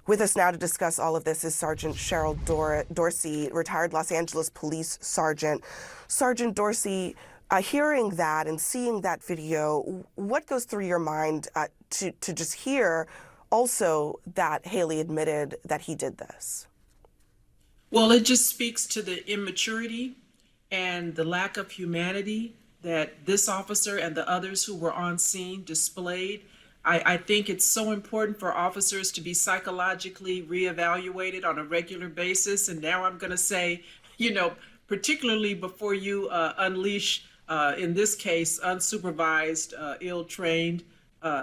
With us now to discuss all of this is Sergeant Cheryl Dorsey, retired Los Angeles Police Sergeant. Sergeant Dorsey, hearing that and seeing that video, what goes through your mind to just hear also that Haley admitted that he did this? Well, it just speaks to the immaturity and the lack of humanity that this officer and the others who were on scene displayed. I think it's so important for officers to be psychologically reevaluated on a regular basis. And now I'm going to say, particularly before you unleash, in this case, unsupervised, ill-trained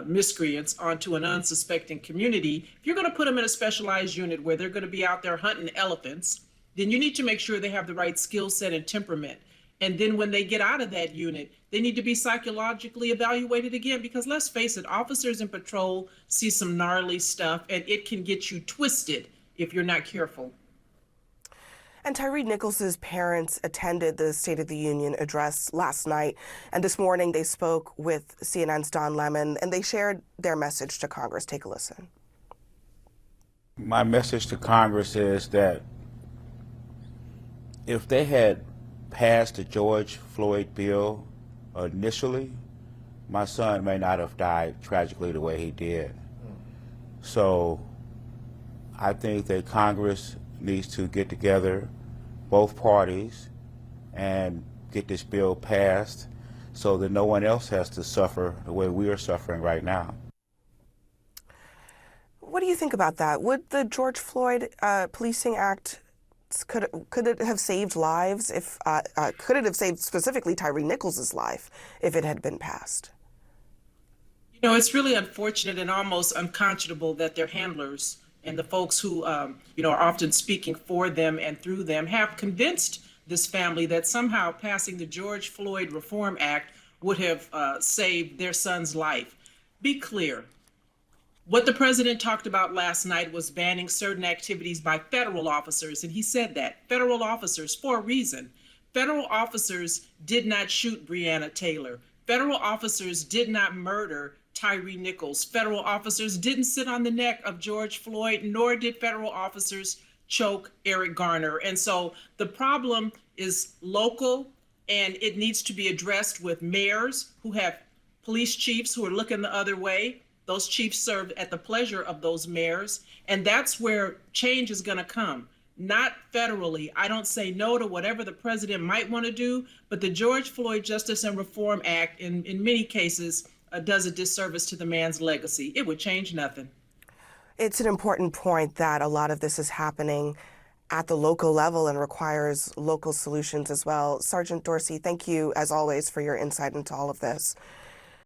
miscreants onto an unsuspecting community, if you're going to put them in a specialized unit where they're going to be out there hunting elephants, then you need to make sure they have the right skill set and temperament. And then when they get out of that unit, they need to be psychologically evaluated again, because let's face it, officers in patrol see some gnarly stuff and it can get you twisted if you're not careful. And Tyre Nichols' parents attended the State of the Union address last night, and this morning they spoke with CNN's Don Lemon, and they shared their message to Congress. Take a listen. My message to Congress is that if they had passed the George Floyd bill initially, my son may not have died tragically the way he did. So I think that Congress needs to get together, both parties, and get this bill passed so that no one else has to suffer the way we are suffering right now. What do you think about that? Would the George Floyd Policing Act, could it have saved lives if, could it have saved specifically Tyre Nichols' life if it had been passed? It's really unfortunate and almost unconscionable that their handlers and the folks who, are often speaking for them and through them have convinced this family that somehow passing the George Floyd Reform Act would have saved their son's life. Be clear. What the president talked about last night was banning certain activities by federal officers, and he said that. Federal officers, for a reason. Federal officers did not shoot Breonna Taylor. Federal officers did not murder Tyre Nichols. Federal officers didn't sit on the neck of George Floyd, nor did federal officers choke Eric Garner. And so the problem is local, and it needs to be addressed with mayors who have police chiefs who are looking the other way. Those chiefs serve at the pleasure of those mayors, and that's where change is going to come. Not federally. I don't say no to whatever the president might want to do, but the George Floyd Justice and Reform Act, in many cases, does a disservice to the man's legacy. It would change nothing. It's an important point that a lot of this is happening at the local level and requires local solutions as well. Sergeant Dorsey, thank you, as always, for your insight into all of this.